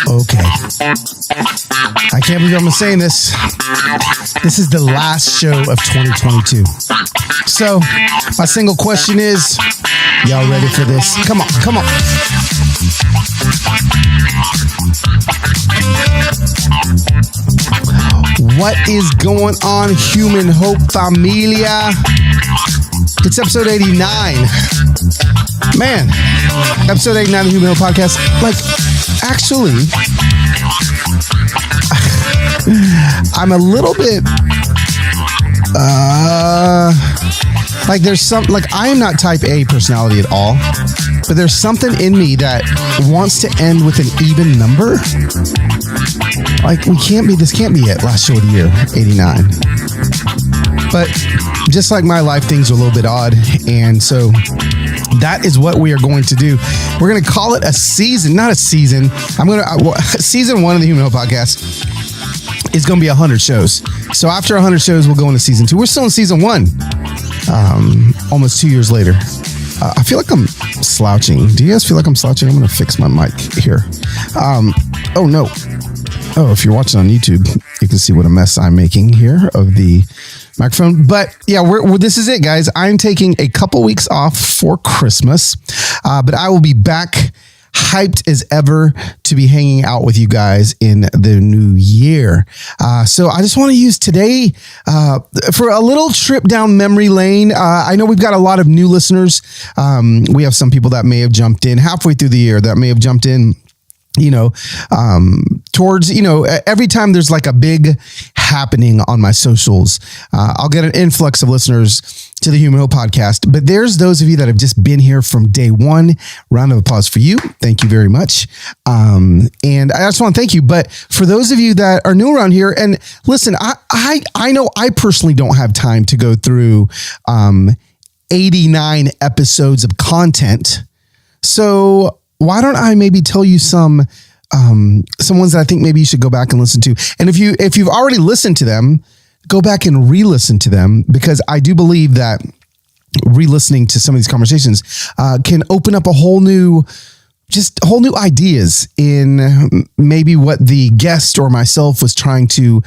Okay. I can't believe I'm saying this. This is the last show of 2022. So, my single question is, y'all ready for this? Come on, come on. What is going on, Human Hope Familia? It's episode 89. Man, episode 89 of the Human Hope Podcast. Like, actually, I'm a little bit, like there's some, like I am not type A personality at all, but there's something in me that wants to end with an even number. Like this can't be it. Last show of the year, 89. But just like my life, things are a little bit odd. And so that is what we are going to do. We're going to call it a season, not a season. Season 1 of the Human Hope Podcast is going to be 100 shows. So after 100 shows, we'll go into season 2. We're still in season 1, almost 2 years later. I feel like I'm slouching. Do you guys feel like I'm slouching? I'm going to fix my mic here. Oh, no. Oh, if you're watching on YouTube, you can see what a mess I'm making here of the microphone. But yeah, this is it, guys. I'm taking a couple weeks off for Christmas, but I will be back hyped as ever to be hanging out with you guys in the new year. So I just want to use today for a little trip down memory lane. I know we've got a lot of new listeners. We have some people that may have jumped in halfway through the year, that may have jumped in, towards, every time there's like a big happening on my socials, I'll get an influx of listeners to the Human Hope Podcast. But there's those of you that have just been here from day one. Round of applause for you. Thank you very much. And I just want to thank you. But for those of you that are new around here, and listen, I know I personally don't have time to go through 89 episodes of content. So why don't I maybe tell you some ones that I think maybe you should go back and listen to. And if you've already listened to them, go back and re-listen to them, because I do believe that re-listening to some of these conversations can open up a whole new ideas in maybe what the guest or myself was trying to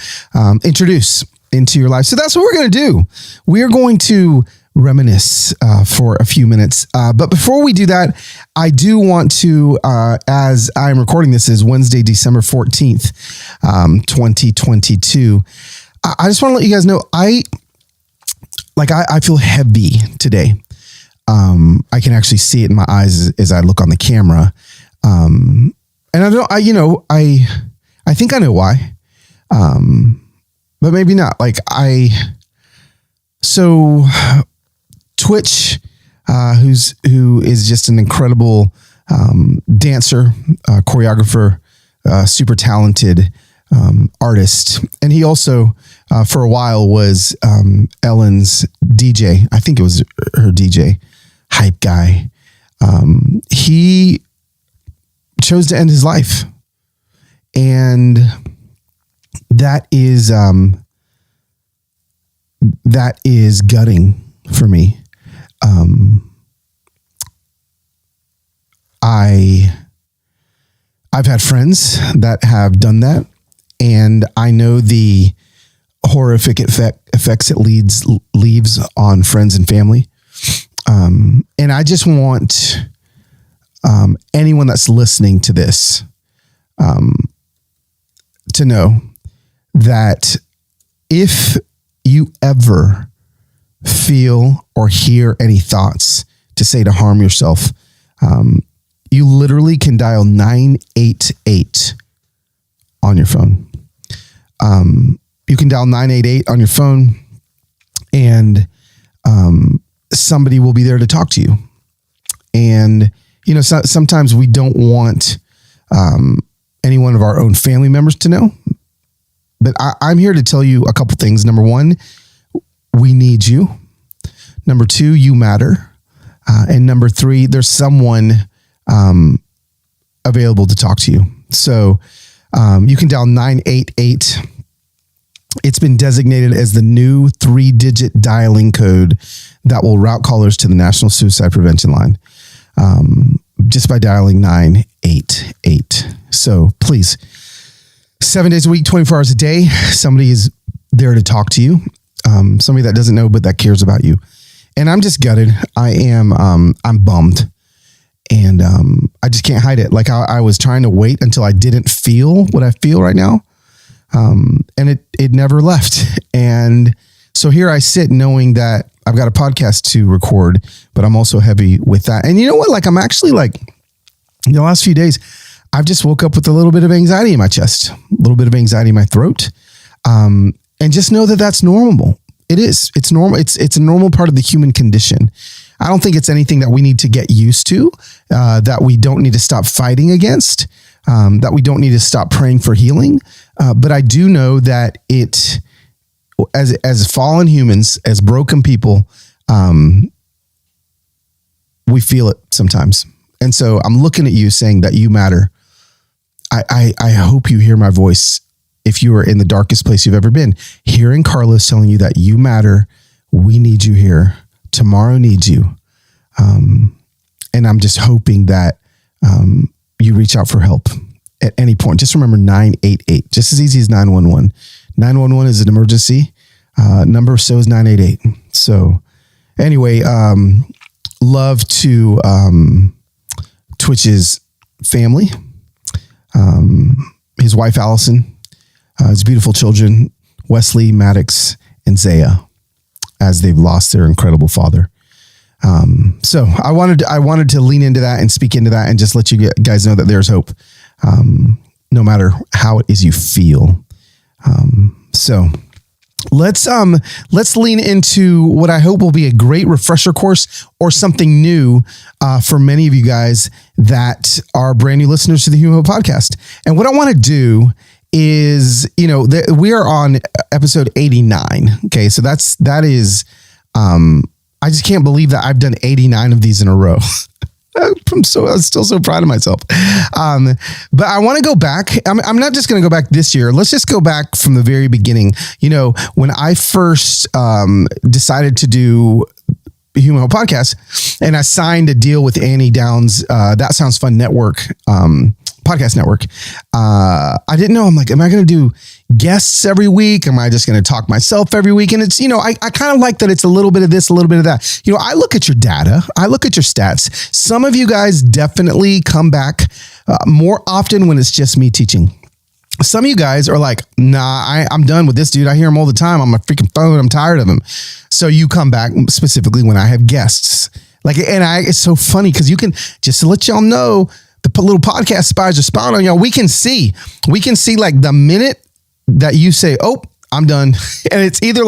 introduce into your life. So that's what we're going to do. We are going to reminisce for a few minutes. But before we do that, I do want to, as I'm recording this is Wednesday, December 14th, 2022. I just want to let you guys know, I feel heavy today. I can actually see it in my eyes as I look on the camera. And I think I know why. But maybe not. So Twitch, who is just an incredible dancer, choreographer, super talented artist, and he also for a while was Ellen's DJ. I think it was her DJ, hype guy. He chose to end his life, and that is gutting for me. I've had friends that have done that, and I know the horrific effects it leaves on friends and family. And I just want anyone that's listening to this to know that if you ever feel or hear any thoughts to say to harm yourself, you literally can dial 988 on your phone. You can dial 988 on your phone, and somebody will be there to talk to you. And, sometimes we don't want any one of our own family members to know. But I'm here to tell you a couple things. Number one, we need you. Number two, you matter. And number three, there's someone available to talk to you. So you can dial 988. It's been designated as the new 3-digit dialing code that will route callers to the National Suicide Prevention Line. just by dialing 988. So please, 7 days a week, 24 hours a day, somebody is there to talk to you. Somebody that doesn't know, but that cares about you. And I'm just gutted. I'm bummed. And I just can't hide it. Like I was trying to wait until I didn't feel what I feel right now. And it never left. And so here I sit knowing that I've got a podcast to record, but I'm also heavy with that. And you know what? Like I'm actually like, the last few days, I've just woke up with a little bit of anxiety in my chest, a little bit of anxiety in my throat. And just know that that's normal. It is. It's normal. It's a normal part of the human condition. I don't think it's anything that we need to get used to, that we don't need to stop fighting against, that we don't need to stop praying for healing. But I do know that it, as fallen humans, as broken people, we feel it sometimes. And so I'm looking at you saying that you matter. I hope you hear my voice. If you are in the darkest place you've ever been, hearing Carlos telling you that you matter, we need you here. Tomorrow needs you. And I'm just hoping that you reach out for help at any point. Just remember 988, just as easy as 911. 911 is an emergency number, so is 988. So anyway, love to Twitch's family, his wife, Allison, his beautiful children, Wesley, Maddox, and Zaya, as they've lost their incredible father. So I wanted to lean into that and speak into that and just let you guys know that there's hope, no matter how it is you feel. So let's lean into what I hope will be a great refresher course or something new for many of you guys that are brand new listeners to the Human Hope Podcast. And what I want to do is, we are on episode 89. Okay. So that is, I just can't believe that I've done 89 of these in a row. I'm still so proud of myself. But I want to go back. I'm not just going to go back this year. Let's just go back from the very beginning. When I first decided to do Human Hope Podcast, and I signed a deal with Annie Downs, That Sounds Fun Network, podcast network. I didn't know. I'm like, am I going to do guests every week? Am I just going to talk myself every week? And it's, I kind of like that it's a little bit of this, a little bit of that. I look at your data. I look at your stats. Some of you guys definitely come back more often when it's just me teaching. Some of you guys are like, nah, I'm done with this dude. I hear him all the time on my freaking phone. I'm tired of him. So you come back specifically when I have guests. It's so funny because you can, just to let y'all know, the little podcast spies are spying on y'all. We can see like the minute that you say, oh, I'm done. And it's either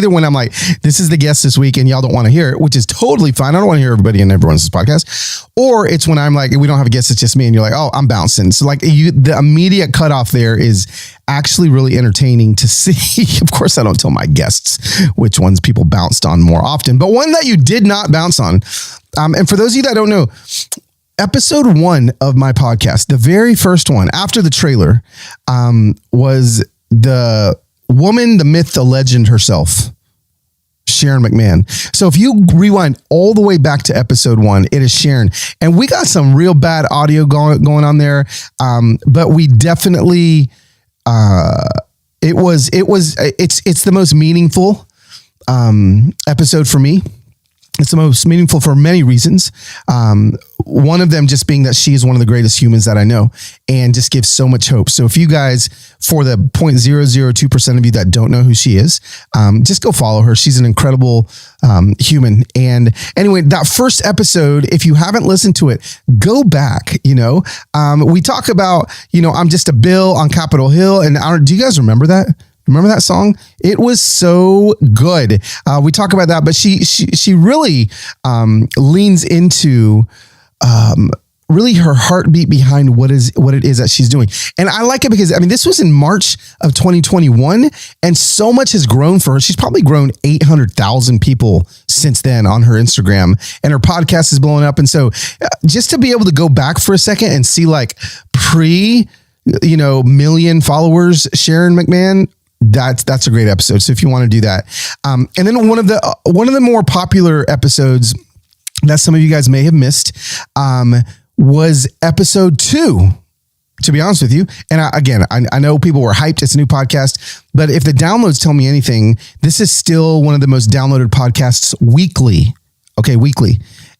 when I'm like, this is the guest this week and y'all don't want to hear it, which is totally fine. I don't want to hear everybody in everyone's podcast. Or it's when I'm like, we don't have a guest, it's just me. And you're like, oh, I'm bouncing. So like the immediate cutoff there is actually really entertaining to see. Of course, I don't tell my guests which ones people bounced on more often, but one that you did not bounce on. And for those of you that don't know, episode 1 of my podcast, the very first one after the trailer, was the woman, the myth, the legend herself, Sharon McMahon. So if you rewind all the way back to episode 1, it is Sharon. And we got some real bad audio going on there. But we definitely, it's the most meaningful episode for me. It's the most meaningful for many reasons. One of them just being that she is one of the greatest humans that I know and just gives so much hope. So if you guys, for the 0.002% of you that don't know who she is, just go follow her. She's an incredible human. And anyway, that first episode, if you haven't listened to it, go back. We talk about, I'm just a bill on Capitol Hill. And do you guys remember that? Remember that song? It was so good. We talk about that, but she really leans into really her heartbeat behind what it is that she's doing. And I like it because, this was in March of 2021 and so much has grown for her. She's probably grown 800,000 people since then on her Instagram and her podcast is blowing up. And so just to be able to go back for a second and see like million followers, Sharon McMahon, that's a great episode. So if you want to do that, and then one of the more popular episodes that some of you guys may have missed was episode 2. To be honest with you. And I know people were hyped. It's a new podcast, but if the downloads tell me anything, this is still one of the most downloaded podcasts weekly. Okay, weekly.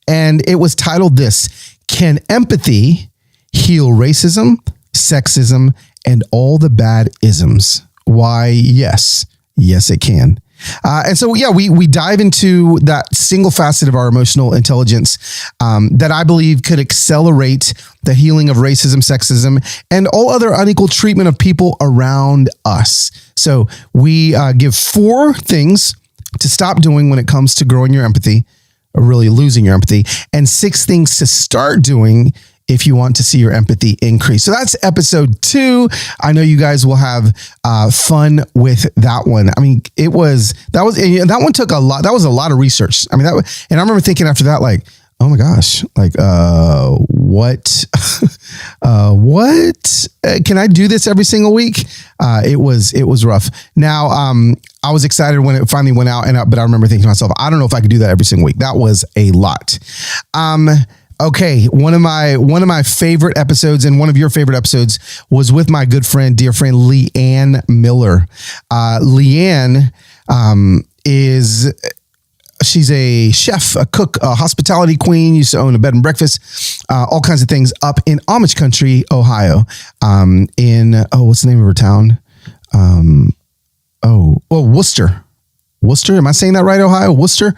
And it was titled this: Can Empathy Heal Racism, Sexism, and All the Bad Isms? Why, yes. Yes, it can. And so, we dive into that single facet of our emotional intelligence that I believe could accelerate the healing of racism, sexism, and all other unequal treatment of people around us. So we give 4 things to stop doing when it comes to growing your empathy, or really losing your empathy, and 6 things to start doing if you want to see your empathy increase. So that's episode 2. I know you guys will have fun with that one. I mean, that one took a lot. That was a lot of research. I mean, and I remember thinking after that, like, oh my gosh, like, what, what, can I do this every single week? It was rough. Now, I was excited when it finally went out but I remember thinking to myself, I don't know if I could do that every single week. That was a lot. Okay, one of my favorite episodes, and one of your favorite episodes, was with my good friend, dear friend, Leanne Miller. Leanne she's a chef, a cook, a hospitality queen, used to own a bed and breakfast, all kinds of things up in Amish country, Ohio, what's the name of her town? Worcester. Worcester. Am I saying that right? Ohio, Worcester.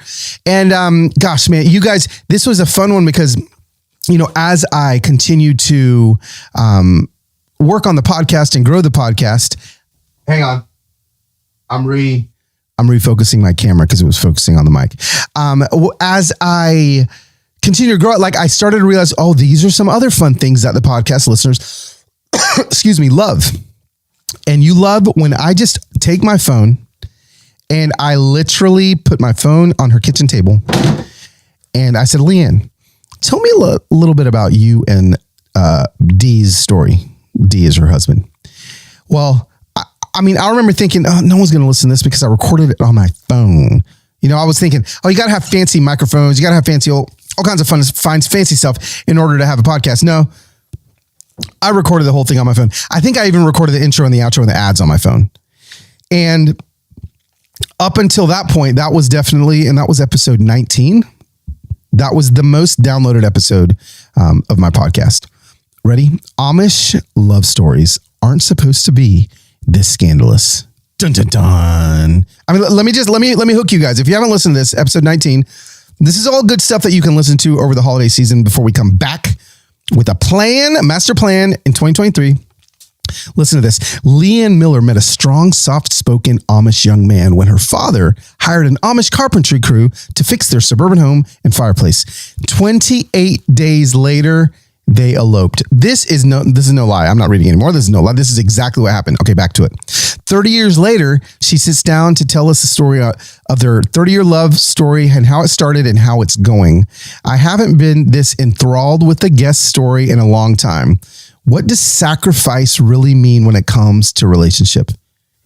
And gosh, man, you guys, this was a fun one because, as I continue to work on the podcast and grow the podcast, hang on, I'm refocusing my camera because it was focusing on the mic. As I continue to grow it, like I started to realize, these are some other fun things that the podcast listeners, excuse me, love. And you love when I just take my phone and I literally put my phone on her kitchen table. And I said, Leanne, tell me a little bit about you and Dee's story. Dee is her husband. Well, I remember thinking, no one's going to listen to this because I recorded it on my phone. I was thinking, you got to have fancy microphones. You got to have fancy, all kinds of fancy stuff in order to have a podcast. No, I recorded the whole thing on my phone. I think I even recorded the intro and the outro and the ads on my phone. And up until that point, that was episode 19. That was the most downloaded episode of my podcast. Ready? Amish love stories aren't supposed to be this scandalous. Dun, dun, dun. Let me hook you guys. If you haven't listened to this, episode 19, this is all good stuff that you can listen to over the holiday season before we come back with a master plan in 2023. Listen to this. Leanne Miller met a strong, soft-spoken Amish young man when her father hired an Amish carpentry crew to fix their suburban home and fireplace. 28 days later, they eloped. This is no lie. I'm not reading anymore. This is no lie. This is exactly what happened. Okay, back to it. 30 years later, she sits down to tell us the story of their 30-year love story and how it started and how it's going. I haven't been this enthralled with the guest story in a long time. What does sacrifice really mean when it comes to relationship?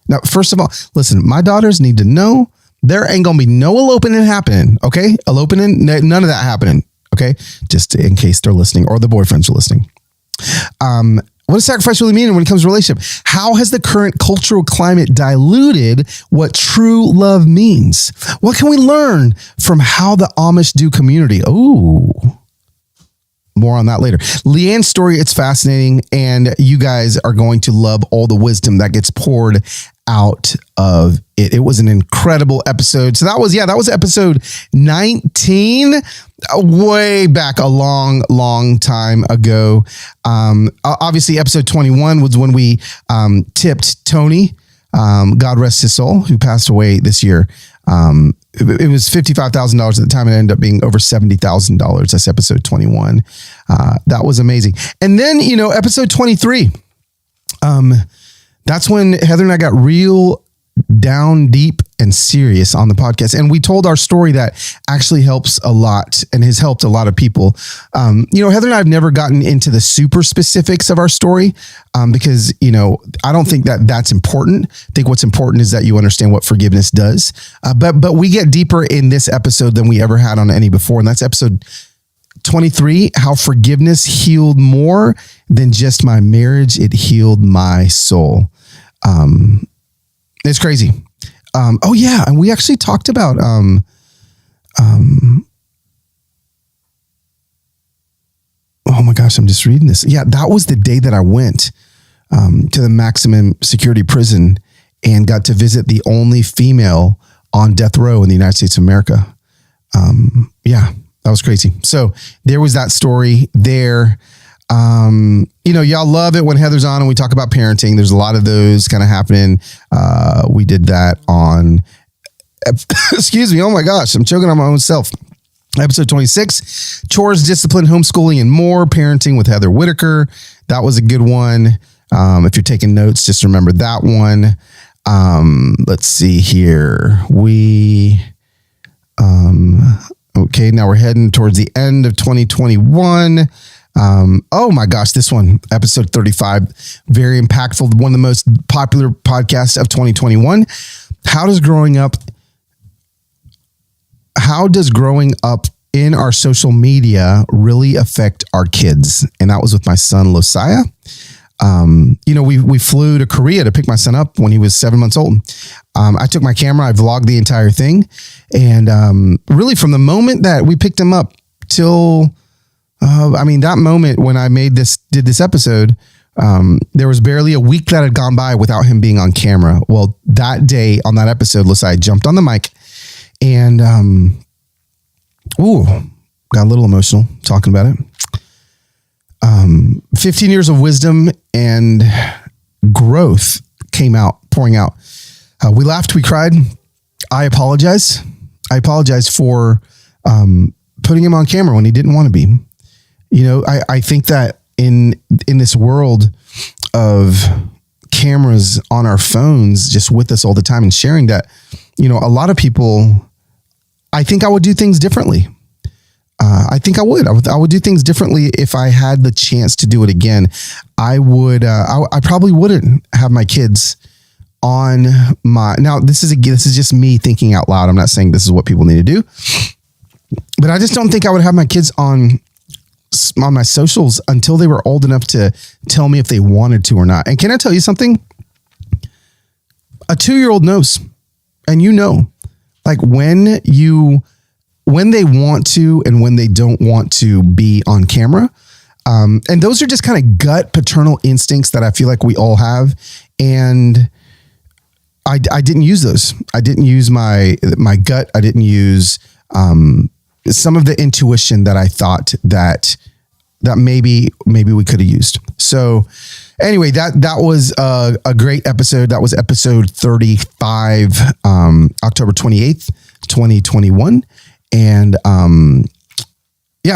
Now, first of all, listen, my daughters need to know there ain't going to be no eloping happening. Okay. Eloping, none of that happening. Okay. Just in case they're listening or the boyfriends are listening. What does sacrifice really mean when it comes to relationship? How has the current cultural climate diluted what true love means? What can we learn from how the Amish do community? Ooh. More on that later. Leanne's story, it's fascinating, and you guys are going to love all the wisdom that gets poured out of it. It was an incredible episode. So that was episode 19, way back a long, long time ago. Obviously, episode 21 was when we tipped Tony, God rest his soul, who passed away this year. It was $55,000 at the time. It ended up being over $70,000. That's episode 21. That was amazing. And then, episode 23, that's when Heather and I got real down deep and serious on the podcast. And we told our story that actually helps a lot and has helped a lot of people. Heather and I have never gotten into the super specifics of our story because, I don't think that that's important. I think what's important is that you understand what forgiveness does. But we get deeper in this episode than we ever had on any before. And that's episode 23, how forgiveness healed more than just my marriage. It healed my soul. It's crazy. And we actually talked about, oh my gosh, I'm just reading this. Yeah, that was the day that I went to the maximum security prison and got to visit the only female on death row in the United States of America. That was crazy. So there was that story there. Y'all love it when Heather's on and we talk about parenting. There's a lot of those kind of happening. We did that on, excuse me. Oh my gosh, I'm choking on my own self. Episode 26, chores, discipline, homeschooling, and more, parenting with Heather Whitaker. That was a good one. If you're taking notes, just remember that one. Let's see here. Okay, now we're heading towards the end of 2021. Oh my gosh, this one, episode 35, very impactful. One of the most popular podcasts of 2021. How does growing up in our social media really affect our kids? And that was with my son, Losiah. We flew to Korea to pick my son up when he was 7 months old. I took my camera, I vlogged the entire thing. And really from the moment that we picked him up till, that moment when I did this episode, there was barely a week that had gone by without him being on camera. Well, that day on that episode, Losiah jumped on the mic and, got a little emotional talking about it. 15 years of wisdom and growth pouring out. We laughed, we cried. I apologize for putting him on camera when he didn't want to be. I think that in this world of cameras on our phones, just with us all the time and sharing that, a lot of people, I think I would do things differently. I think I would. I would do things differently if I had the chance to do it again. I would. I probably wouldn't have my kids on my. Now this is just me thinking out loud. I'm not saying this is what people need to do, but I just don't think I would have my kids on my socials until they were old enough to tell me if they wanted to or not. And can I tell you something? A 2-year-old knows, and like when they want to and when they don't want to be on camera. And those are just kind of gut paternal instincts that I feel like we all have. And I didn't use those. I didn't use my gut. I didn't use some of the intuition that I thought that maybe we could have used. So anyway, that was a great episode. That was episode 35, October 28th, 2021. And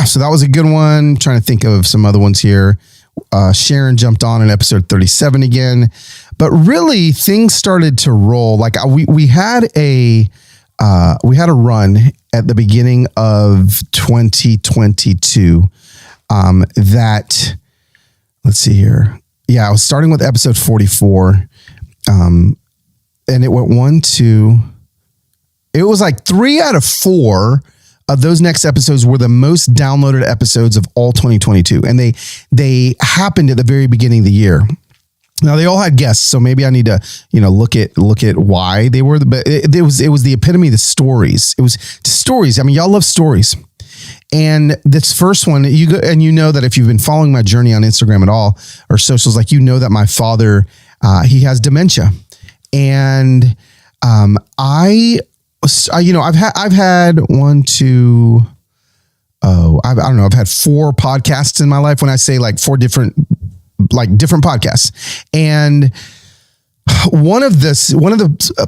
so that was a good one. I'm trying to think of some other ones here. Sharon jumped on in episode 37 again, but really things started to roll. Like we had a run at the beginning of 2022 that, let's see here. Yeah, I was starting with episode 44 and it went it was like 3 out of 4 of those next episodes were the most downloaded episodes of all 2022. And they happened at the very beginning of the year. Now they all had guests, so maybe I need to, look at why they were, but it was the epitome of the stories. It was stories. I mean, y'all love stories. And this first one, you know that if you've been following my journey on Instagram at all or socials, like, that my father, he has dementia. And I've had 1, 2, I don't know. I've had 4 podcasts in my life. When I say like 4 different podcasts, and one of the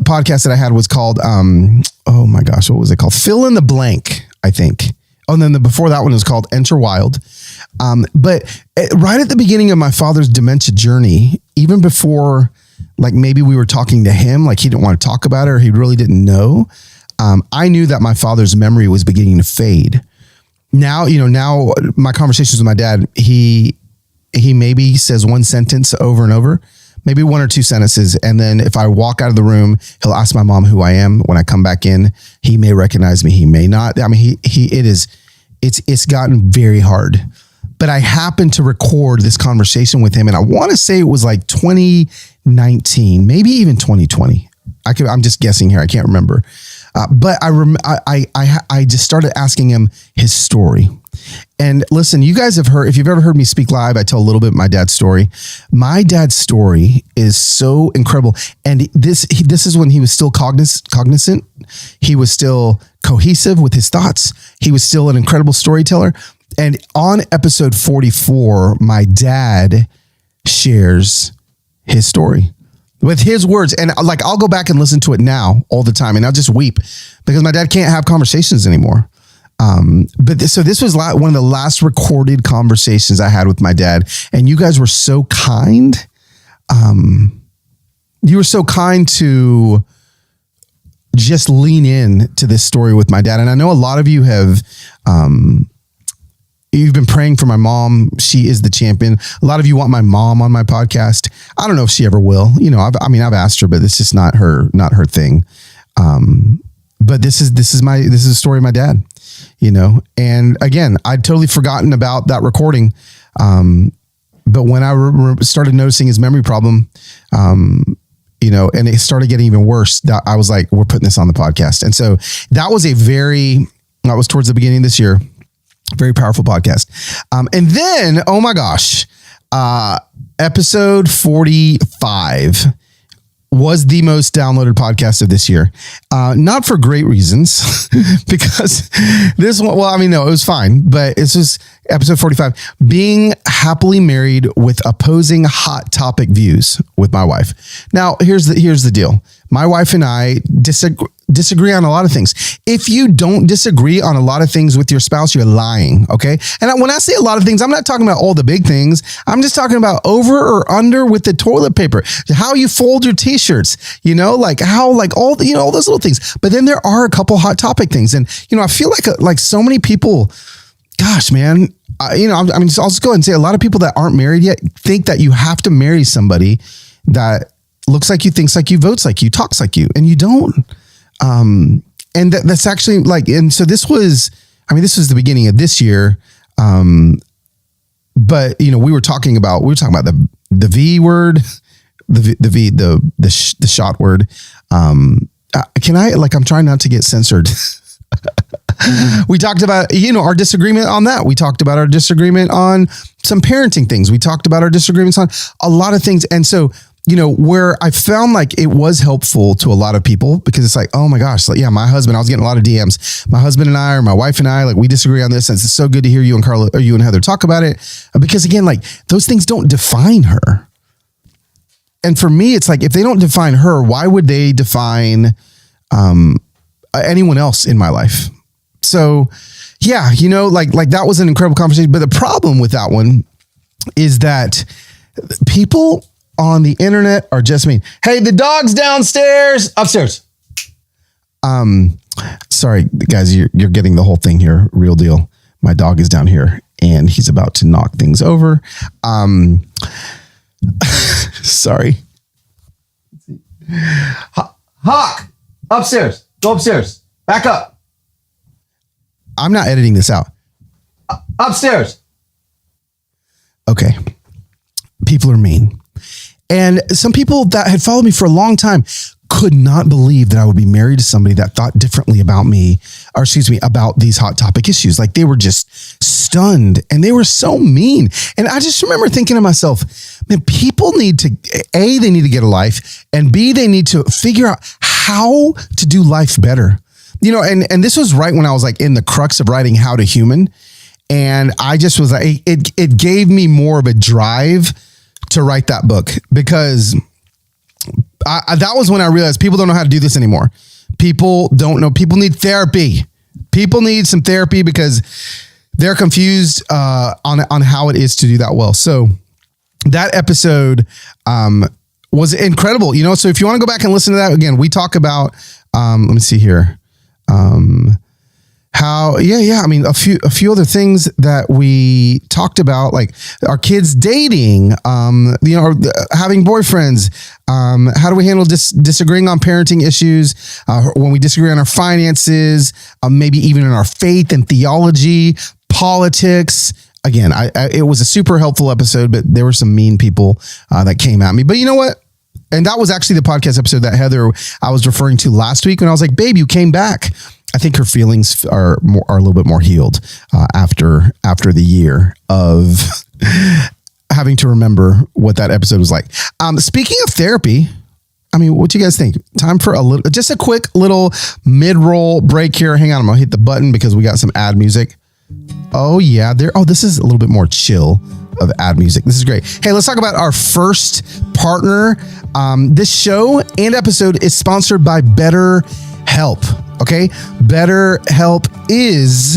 podcasts that I had was called, oh my gosh, what was it called? Fill in the Blank, I think. Oh, and then before that one was called Enter Wild. But right at the beginning of my father's dementia journey, even before like maybe we were talking to him, like he didn't want to talk about it or he really didn't know. I knew that my father's memory was beginning to fade. Now my conversations with my dad, he maybe says one sentence over and over, maybe one or two sentences. And then if I walk out of the room, he'll ask my mom who I am. When I come back in, he may recognize me. He may not. I mean, it's gotten very hard, but I happened to record this conversation with him. And I want to say it was like 2019, maybe even 2020. I'm just guessing here. I can't remember. But I just started asking him his story. And listen, you guys have heard, if you've ever heard me speak live, I tell a little bit of my dad's story. My dad's story is so incredible. And this is when he was still cognizant. He was still cohesive with his thoughts. He was still an incredible storyteller. And on episode 44, my dad shares his story with his words. And like, I'll go back and listen to it now all the time and I'll just weep because my dad can't have conversations anymore. So this was one of the last recorded conversations I had with my dad, and you guys were so kind. You were so kind to just lean in to this story with my dad. And I know a lot of you have, you've been praying for my mom. She is the champion. A lot of you want my mom on my podcast. I don't know if she ever will. You know, I've asked her, but it's just not her thing. But this is a story of my dad, you know. And again, I'd totally forgotten about that recording. But when I started noticing his memory problem, you know, and it started getting even worse, that I was like, we're putting this on the podcast. And so that was towards the beginning of this year. Very powerful podcast. And then, oh my gosh, episode 45 was the most downloaded podcast of this year. Not for great reasons, because this one, well, I mean, no, it was fine, but it's just episode 45, being happily married with opposing hot topic views with my wife. Now, here's the deal. My wife and I disagree on a lot of things. If you don't disagree on a lot of things with your spouse, you're lying. Okay. And when I say a lot of things, I'm not talking about all the big things. I'm just talking about over or under with the toilet paper, how you fold your t-shirts, you know, like how, like all the, you know, all those little things. But then there are a couple hot topic things. And, you know, I feel like so many people, gosh, man, you know, I'll just go ahead and say a lot of people that aren't married yet think that you have to marry somebody that looks like you, thinks like you, votes like you, talks like you, and you don't. And that's actually like, and so this was the beginning of this year. But you know, we were talking about the V word, the shot word. Can I, like, I'm trying not to get censored. We talked about, you know, our disagreement on that. We talked about our disagreement on some parenting things. We talked about our disagreements on a lot of things. And so, you know, where I found like it was helpful to a lot of people, because it's like, oh my gosh, like, yeah, my husband, I was getting a lot of DMs. My husband and I, or my wife and I, like, we disagree on this. And it's so good to hear you and Carla, or you and Heather talk about it. Because again, like, those things don't define her. And for me, it's like, if they don't define her, why would they define anyone else in my life? So yeah, you know, like that was an incredible conversation. But the problem with that one is that people on the internet are just mean. Hey, the dog's upstairs. Sorry guys, you're getting the whole thing here. Real deal. My dog is down here and he's about to knock things over. Sorry. Hawk, upstairs. Go upstairs. Back up. I'm not editing this out. Upstairs. Okay. People are mean. And some people that had followed me for a long time could not believe that I would be married to somebody that thought differently about me, or excuse me, about these hot topic issues. Like, they were just stunned and they were so mean. And I just remember thinking to myself, man, people need to, A, they need to get a life, and B, they need to figure out how to do life better. You know, and this was right when I was like in the crux of writing How to Human. And I just was like, it gave me more of a drive to write that book, because that was when I realized people don't know how to do this anymore. People don't know. People need therapy. People need some therapy because they're confused on how it is to do that well. So that episode was incredible. So if you want to go back and listen to that again, we talk about, let me see here. A few other things that we talked about, like our kids dating, having boyfriends. How do we handle disagreeing on parenting issues? When we disagree on our finances, maybe even in our faith and theology, politics. Again, it was a super helpful episode, but there were some mean people that came at me. But you know what? And that was actually the podcast episode that Heather I was referring to last week when I was like, babe, you came back. I think her feelings are a little bit more healed after the year of having to remember what that episode was like. Speaking of therapy, what do you guys think? Time for just a quick little mid-roll break here. Hang on, I'm gonna hit the button because we got some ad music. Oh yeah, this is a little bit more chill of ad music. This is great. Hey, let's talk about our first partner. This show and episode is sponsored by BetterHelp. Okay, BetterHelp is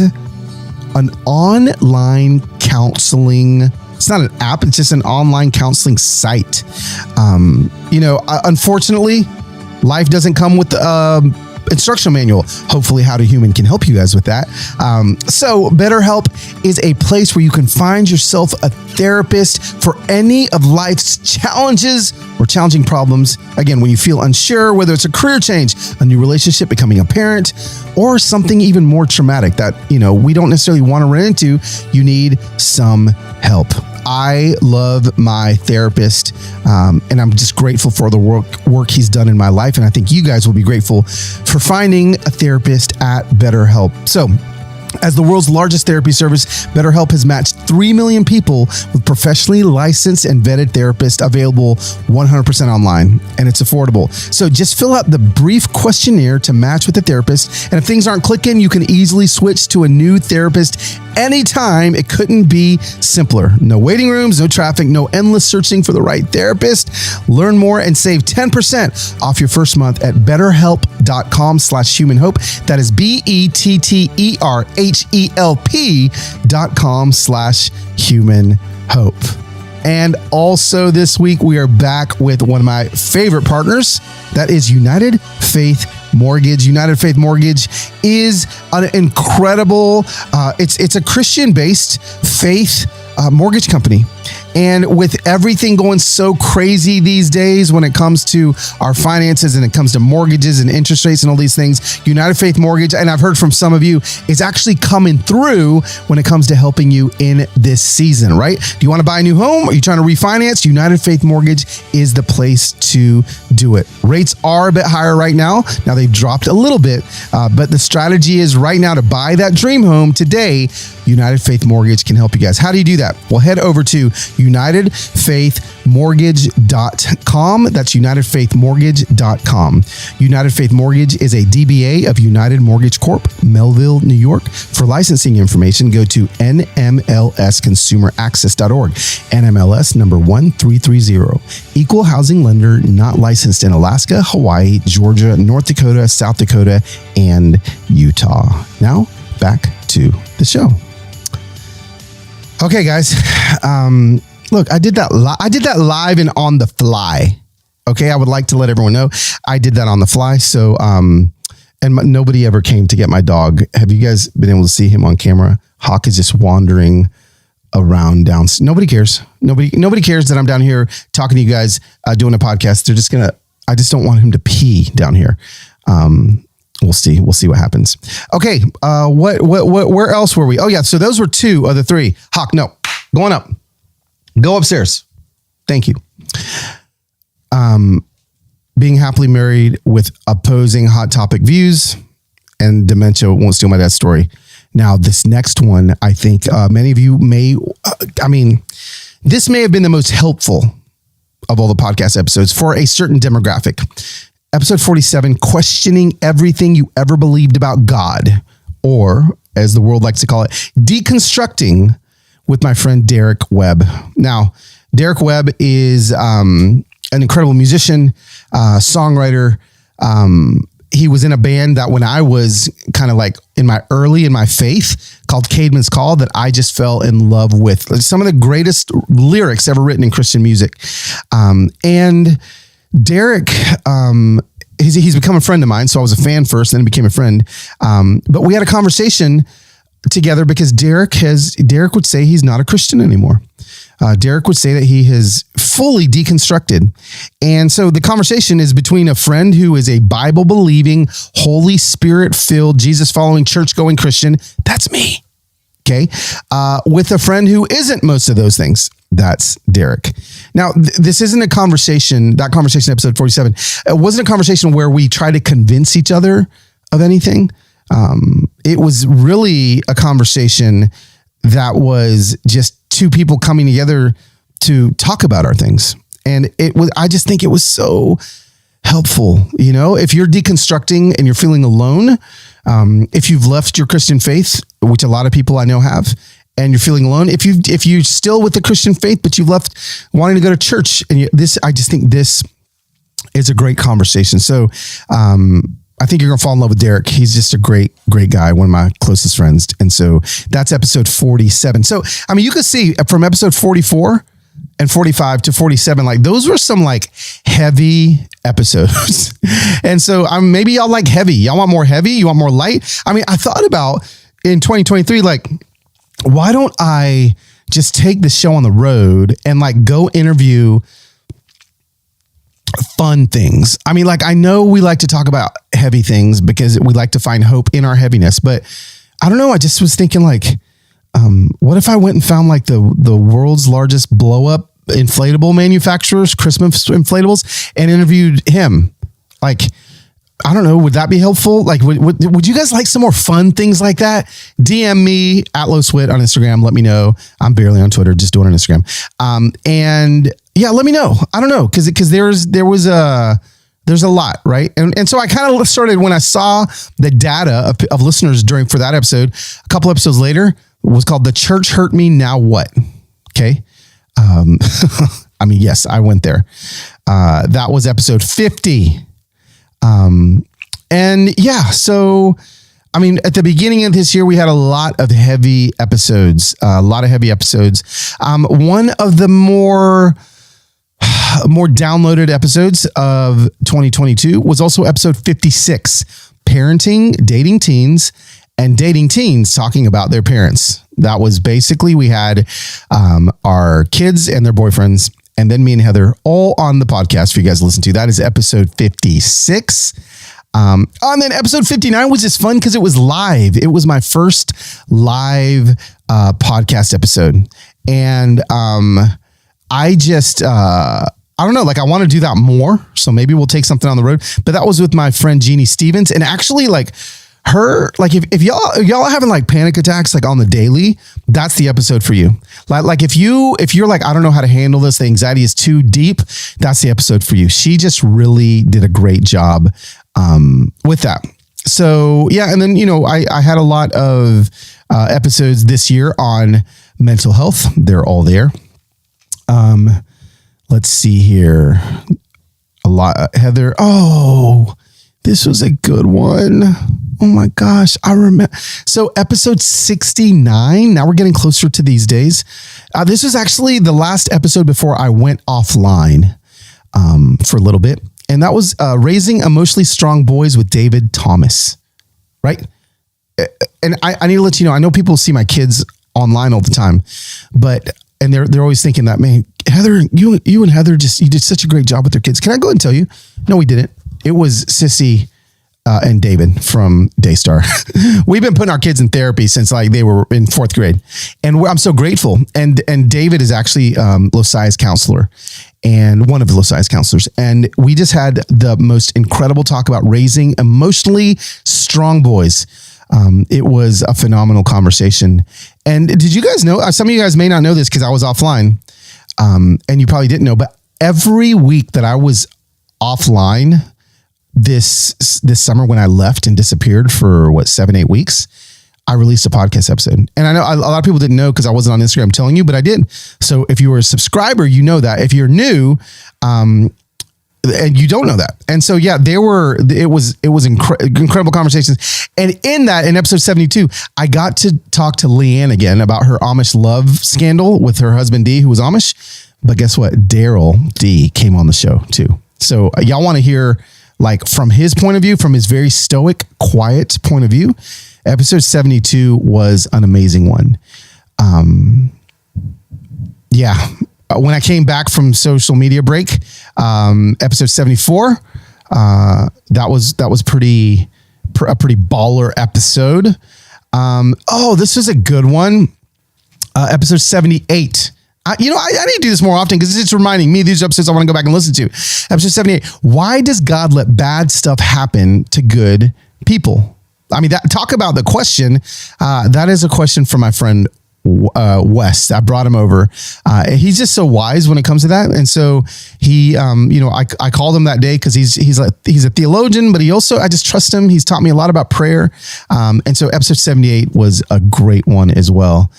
an online counseling. It's not an app. It's just an online counseling site. Unfortunately, life doesn't come with instructional manual. Hopefully How to Human can help you guys with that. So BetterHelp is a place where you can find yourself a therapist for any of life's challenges or challenging problems. Again, when you feel unsure, whether it's a career change, a new relationship, becoming a parent, or something even more traumatic that, we don't necessarily want to run into, you need some help. I love my therapist, and I'm just grateful for the work he's done in my life. And I think you guys will be grateful for finding a therapist at BetterHelp. So, as the world's largest therapy service, BetterHelp has matched 3 million people with professionally licensed and vetted therapists available 100% online, and it's affordable. So just fill out the brief questionnaire to match with the therapist, and if things aren't clicking, you can easily switch to a new therapist anytime. It couldn't be simpler. No waiting rooms, no traffic, no endless searching for the right therapist. Learn more and save 10% off your first month at betterhelp.com/humanhope. That is BetterHelp.com/humanhope. And also this week, we are back with one of my favorite partners. That is United Faith Mortgage. United Faith Mortgage is an incredible, it's a Christian-based faith mortgage company. And with everything going so crazy these days when it comes to our finances and it comes to mortgages and interest rates and all these things, United Faith Mortgage, and I've heard from some of you, is actually coming through when it comes to helping you in this season, right? Do you want to buy a new home? Are you trying to refinance? United Faith Mortgage is the place to do it. Rates are a bit higher right now. Now they've dropped a little bit, but the strategy is right now to buy that dream home today. United Faith Mortgage can help you guys. How do you do that? Well, head over to UnitedFaithMortgage.com. That's UnitedFaithMortgage.com. United Faith Mortgage is a DBA of United Mortgage Corp., Melville, New York. For licensing information, go to NMLSConsumerAccess.org. NMLS number 1330. Equal housing lender, not licensed in Alaska, Hawaii, Georgia, North Dakota, South Dakota, and Utah. Now, back to the show. Okay, guys. Look, I did that live and on the fly. Okay, I would like to let everyone know I did that on the fly. So, nobody ever came to get my dog. Have you guys been able to see him on camera? Hawk is just wandering around down. Nobody cares. Nobody cares that I'm down here talking to you guys, doing a podcast. They're just I just don't want him to pee down here. We'll see what happens. Okay. Where else were we? Oh yeah. So those were 2 of the 3. Hawk, no, going up. Go upstairs. Thank you. Being happily married with opposing hot topic views and dementia won't steal my dad's story. Now, this next one, I think many of you may, this may have been the most helpful of all the podcast episodes for a certain demographic. Episode 47, questioning everything you ever believed about God, or as the world likes to call it, deconstructing, with my friend Derek Webb. Now, Derek Webb is an incredible musician, songwriter, he was in a band that when I was kind of like in my faith called Caedmon's Call, that I just fell in love with. Some of the greatest lyrics ever written in Christian music. And Derek, he's become a friend of mine. So I was a fan first, then became a friend. But we had a conversation together because Derek would say he's not a Christian anymore. Derek would say that he has fully deconstructed. And so the conversation is between a friend who is a Bible believing, Holy Spirit filled, Jesus following, church going Christian. That's me. Okay. With a friend who isn't most of those things. That's Derek. Now, this isn't a conversation, that conversation, episode 47. It wasn't a conversation where we try to convince each other of anything. It was really a conversation that was just two people coming together to talk about our things. And I just think it was so helpful. You know, if you're deconstructing and you're feeling alone, if you've left your Christian faith, which a lot of people I know have, and you're feeling alone, if you're still with the Christian faith, but you've left wanting to go to church, and I just think this is a great conversation. So, I think you're going to fall in love with Derek. He's just a great, great guy, one of my closest friends. And so that's episode 47. So, I mean, you could see from episode 44 and 45 to 47, like those were some like heavy episodes. And so maybe y'all like heavy. Y'all want more heavy? You want more light? I mean, I thought about in 2023, like, why don't I just take the show on the road and like go interview fun things? I mean, like, I know we like to talk about heavy things because we like to find hope in our heaviness, but I don't know. I just was thinking like, what if I went and found like the world's largest blow up inflatable manufacturers, Christmas inflatables, and interviewed him? Like, I don't know. Would that be helpful? Like, would you guys like some more fun things like that? DM me at LowSwit on Instagram. Let me know. I'm barely on Twitter. Just do it on Instagram. And yeah, let me know. I don't know. Cause there's a lot, right? And so I kind of started when I saw the data of listeners for that episode, a couple episodes later, was called The Church Hurt Me, Now What? Okay. I mean, yes, I went there. That was episode 50. And yeah, so, I mean, at the beginning of this year, we had a lot of heavy episodes, One of the more downloaded episodes of 2022 was also episode 56, Parenting, Dating Teens, and Dating Teens Talking About Their Parents. That was basically, we had our kids and their boyfriends, and then me and Heather all on the podcast for you guys to listen to. That is episode 56. And then episode 59 was just fun because it was live. It was my first live podcast episode. And I just, I don't know, like I want to do that more. So maybe we'll take something on the road. But that was with my friend Jeannie Stevens. And actually, like, her, like if y'all are having like panic attacks like on the daily, that's the episode for you. Like if you're like, I don't know how to handle this, the anxiety is too deep, that's the episode for you. She just really did a great job with that. So yeah, and then I had a lot of episodes this year on mental health. They're all there. Let's see here. A lot, Heather. Oh, this was a good one. Oh my gosh, I remember. So episode 69, now we're getting closer to these days. This was actually the last episode before I went offline for a little bit. And that was Raising Emotionally Strong Boys with David Thomas, right? And I need to let you know, I know people see my kids online all the time, and they're always thinking that, man, Heather, you and Heather you did such a great job with their kids. Can I go ahead and tell you? No, we didn't. It was Sissy and David from Daystar. We've been putting our kids in therapy since like they were in 4th grade, and I'm so grateful. And David is actually Losia's counselor, and one of the Losia's counselors. And we just had the most incredible talk about raising emotionally strong boys. It was a phenomenal conversation. And did you guys know? Some of you guys may not know this because I was offline, and you probably didn't know. But every week that I was offline this summer, when I left and disappeared for 7-8 weeks, I released a podcast episode. And I know a lot of people didn't know because I wasn't on Instagram telling you, but I did. So if you were a subscriber, you know that. If you're new, and you don't know that. And so, yeah, it was incredible conversations. And in episode 72, I got to talk to Leanne again about her Amish love scandal with her husband, D, who was Amish. But guess what? Daryl D came on the show too. So y'all want to hear like from his point of view, from his very stoic, quiet point of view. Episode 72 was an amazing one. Yeah. When I came back from social media break, episode 74, that was a pretty baller episode. This was a good one. Episode 78. I need to do this more often because it's just reminding me of these episodes I want to go back and listen to. Episode 78. Why does God let bad stuff happen to good people? I mean, talk about the question. That is a question from my friend West. I brought him over. He's just so wise when it comes to that. And so he, I called him that day because he's a theologian, but I just trust him. He's taught me a lot about prayer. And so episode 78 was a great one as well.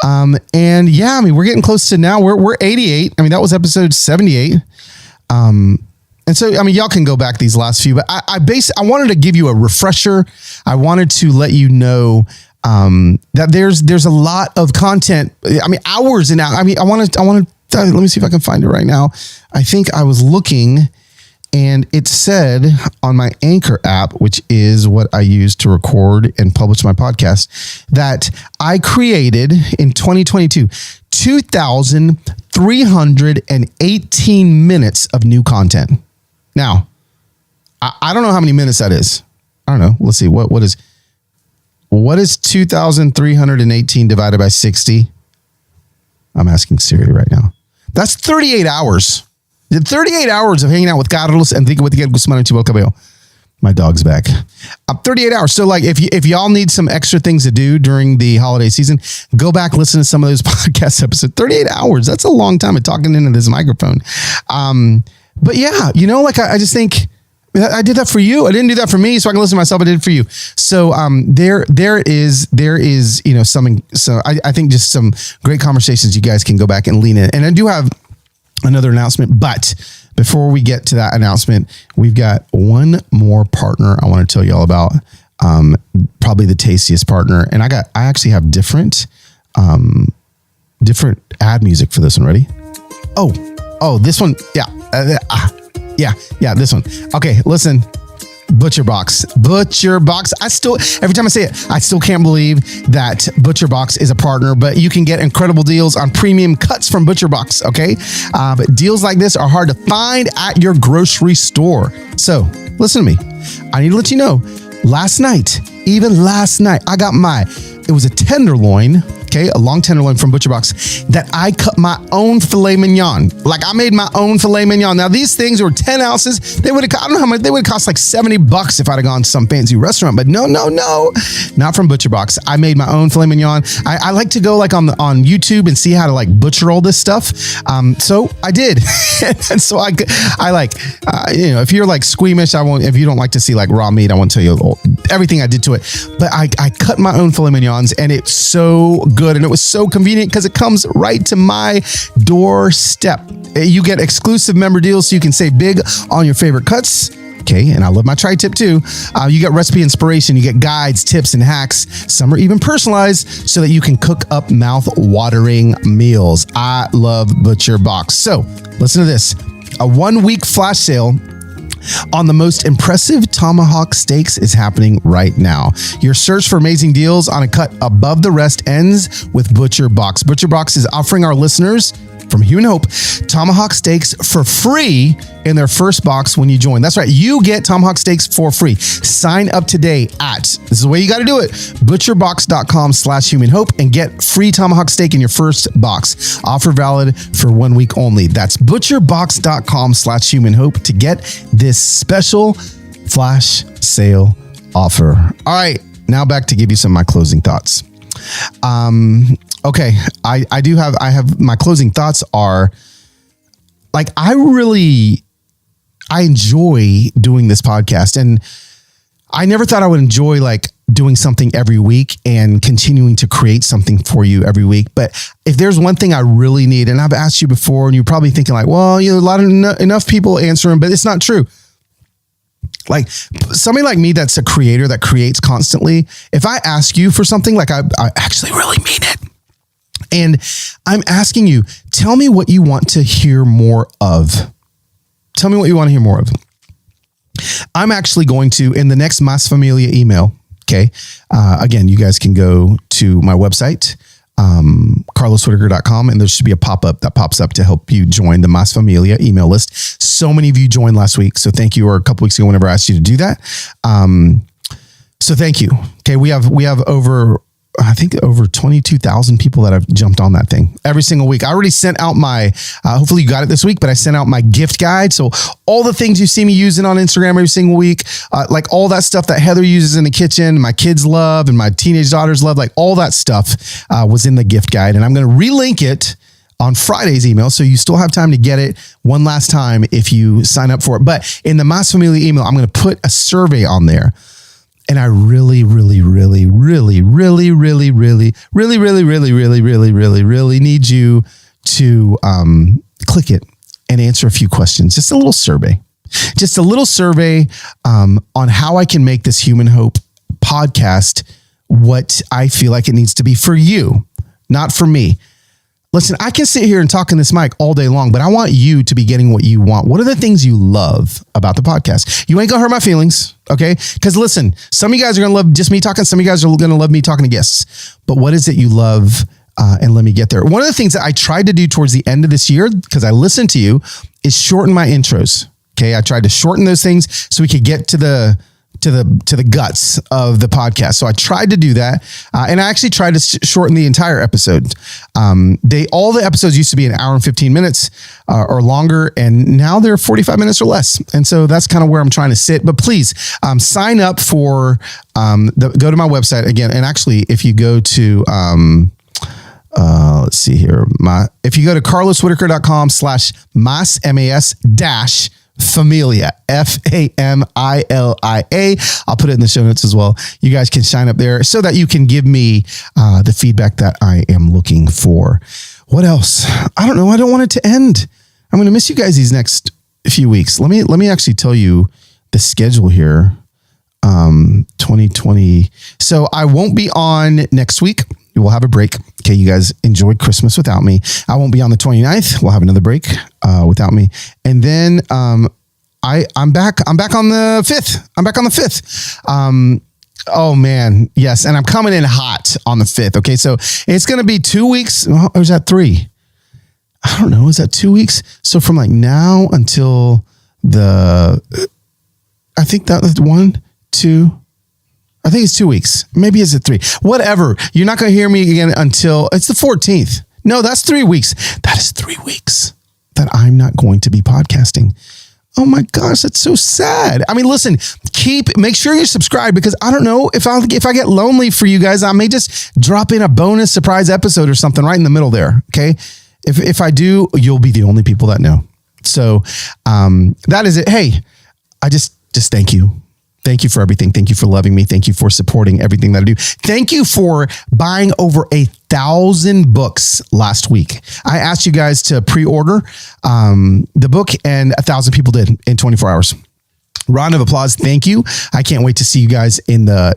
And yeah, I mean, we're getting close to now. We're 88. I mean, that was episode 78. And so, I mean, y'all can go back these last few, but I wanted to give you a refresher. I wanted to let you know that there's a lot of content. I mean, hours and hours. I mean, I want to, let me see if I can find it right now. I think I was looking and it said on my Anchor app, which is what I use to record and publish my podcast, that I created in 2022, 2,318 minutes of new content. Now, I don't know how many minutes that is. I don't know. Let's see. What is 2,318 divided by 60? I'm asking Siri right now. That's 38 hours. 38 hours of hanging out with Carlos and Enrique Guzman and Chivo Cabello. My dog's back. 38 hours. So like if y'all need some extra things to do during the holiday season, go back, listen to some of those podcast episodes. 38 hours. That's a long time of talking into this microphone. But yeah, I just think I did that for you. I didn't do that for me, so I can listen to myself. I did it for you. So there is something. So I think just some great conversations you guys can go back and lean in. And I do have another announcement, but before we get to that announcement, we've got one more partner I want to tell you all about. Probably the tastiest partner, and I actually have different ad music for this one. Ready? Oh, this one. Yeah. Yeah, this one. Okay, listen. ButcherBox. Every time I say it, I still can't believe that ButcherBox is a partner, but you can get incredible deals on premium cuts from ButcherBox, okay? But deals like this are hard to find at your grocery store. So, listen to me. I need to let you know, last night, I got it was a tenderloin, okay, a long tenderloin from ButcherBox that I cut my own filet mignon. Like I made my own filet mignon. Now these things were 10 ounces. They would have, I don't know how much, they would have cost like $70 if I'd have gone to some fancy restaurant, but no, not from ButcherBox. I made my own filet mignon. I like to go like on YouTube and see how to like butcher all this stuff. So I did. And so I like, if you're like squeamish, if you don't like to see like raw meat, I won't tell you everything I did to it, but I cut my own filet mignons and it's so good. And it was so convenient because it comes right to my doorstep. You get exclusive member deals so you can save big on your favorite cuts. Okay, and I love my tri-tip too. You get recipe inspiration, you get guides, tips, and hacks. Some are even personalized so that you can cook up mouth-watering meals. I love ButcherBox. So listen to this. A 1-week flash sale on the most impressive tomahawk steaks is happening right now. Your search for amazing deals on a cut above the rest ends with ButcherBox. ButcherBox is offering our listeners from Human Hope tomahawk steaks for free in their first box when you join. That's right. You get tomahawk steaks for free. Sign up today this is the way you got to do it, butcherbox.com/humanhope and get free tomahawk steak in your first box. Offer valid for 1 week only. That's butcherbox.com/humanhope to get this special flash sale offer. All right, now back to give you some of my closing thoughts. Okay, I have my closing thoughts are like, I enjoy doing this podcast, and I never thought I would enjoy like doing something every week and continuing to create something for you every week. But if there's one thing I really need, and I've asked you before, and you're probably thinking like, well, a lot of enough people answering, but it's not true. Like somebody like me that's a creator that creates constantly, if I ask you for something, like I actually really mean it. And I'm asking you, tell me what you want to hear more of. Tell me what you want to hear more of. I'm actually going to, in the next Mas Familia email, okay, again, you guys can go to my website, carloswhitaker.com, and there should be a pop-up that pops up to help you join the Mas Familia email list. So many of you joined last week, so thank you, or a couple weeks ago whenever I asked you to do that. So thank you. Okay, we have over 22,000 people that have jumped on that thing every single week. I already sent out my, hopefully you got it this week, but I sent out my gift guide. So all the things you see me using on Instagram every single week, like all that stuff that Heather uses in the kitchen, my kids love, and my teenage daughters love, like all that stuff was in the gift guide. And I'm going to relink it on Friday's email. So you still have time to get it one last time if you sign up for it. But in the Mas Familia email, I'm going to put a survey on there. And I really need you to click it and answer a few questions. Just a little survey. On how I can make this Human Hope podcast what I feel like it needs to be for you, not for me. Listen, I can sit here and talk in this mic all day long, but I want you to be getting what you want. What are the things you love about the podcast? You ain't gonna hurt my feelings, okay? Because listen, some of you guys are gonna love just me talking. Some of you guys are gonna love me talking to guests. But what is it you love? And let me get there. One of the things that I tried to do towards the end of this year, because I listened to you, is shorten my intros. Okay, I tried to shorten those things so we could get to the guts of the podcast. So I tried to do that. And I actually tried to shorten the entire episode. All the episodes used to be an hour and 15 minutes or longer. And now they're 45 minutes or less. And so that's kind of where I'm trying to sit, but please sign up for, go to my website again. And actually, if you go to, let's see here, if you go to carloswhitaker.com/mas, MAS Familia, FAMILIA. I'll put it in the show notes as well. You guys can sign up there so that you can give me the feedback that I am looking for. What else? I don't know. I don't want it to end. I'm going to miss you guys these next few weeks. Let me actually tell you the schedule here. 2020. So I won't be on next week. We'll have a break. Okay, you guys enjoyed Christmas without me. I won't be on the 29th. We'll have another break without me. And then I'm back on the 5th. I'm back on the 5th. Oh man, yes. And I'm coming in hot on the 5th. Okay, so it's going to be 2 weeks. Or is that 3? I don't know. Is that 2 weeks? So from like now until I think that was 1, 2. I think it's 2 weeks. Maybe it's 3. Whatever. You're not going to hear me again until it's the 14th. No, that's 3 weeks. That is 3 weeks that I'm not going to be podcasting. Oh my gosh, that's so sad. I mean, listen, make sure you're subscribed, because I don't know if I get lonely for you guys, I may just drop in a bonus surprise episode or something right in the middle there. Okay. If I do, you'll be the only people that know. So, that is it. Hey, I just thank you. Thank you for everything. Thank you for loving me. Thank you for supporting everything that I do. Thank you for buying over 1,000 books last week. I asked you guys to pre-order the book, and 1,000 people did in 24 hours. Round of applause. Thank you. I can't wait to see you guys in the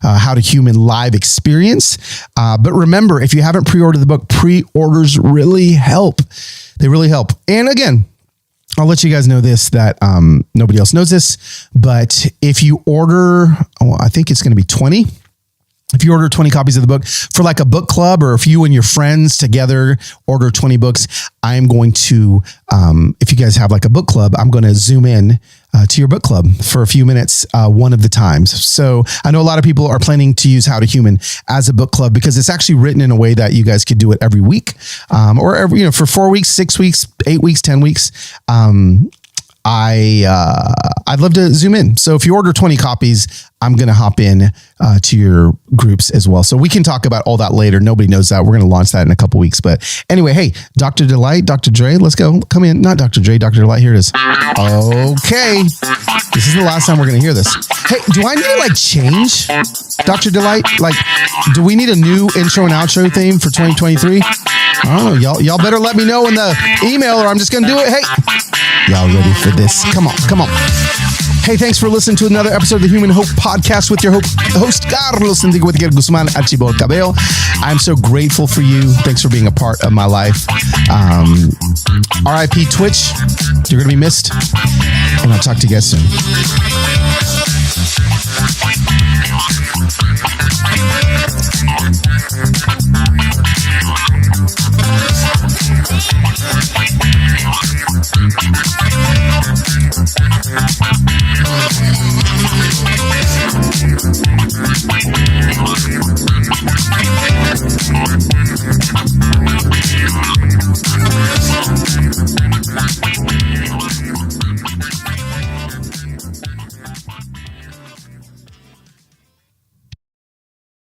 How to Human live experience. But remember, if you haven't pre-ordered the book, pre-orders really help. They really help. And again, I'll let you guys know this, that nobody else knows this, but if you order, I think it's going to be 20. If you order 20 copies of the book for like a book club, or if you and your friends together order 20 books, I'm going to, if you guys have like a book club, I'm going to zoom in to your book club for a few minutes, one of the times. So I know a lot of people are planning to use How to Human as a book club, because it's actually written in a way that you guys could do it every week, or every, for 4 weeks, 6 weeks, 8 weeks, 10 weeks. I'd love to zoom in. So if you order 20 copies, I'm going to hop in to your groups as well. So we can talk about all that later. Nobody knows that. We're going to launch that in a couple weeks. But anyway, hey, Dr. Delight, Dr. Dre, let's go. Come in. Not Dr. Dre, Dr. Delight. Here it is. Okay. This is the last time we're going to hear this. Hey, do I need to like change, Dr. Delight? Like, do we need a new intro and outro theme for 2023? I don't know. Y'all better let me know in the email or I'm just going to do it. Hey, y'all ready for this? Come on. Hey, thanks for listening to another episode of the Human Hope Podcast with your host, Carlos Santiago Guzman Archibald Cabello. I'm so grateful for you. Thanks for being a part of my life. RIP Twitch. You're going to be missed. And I'll talk to you guys soon.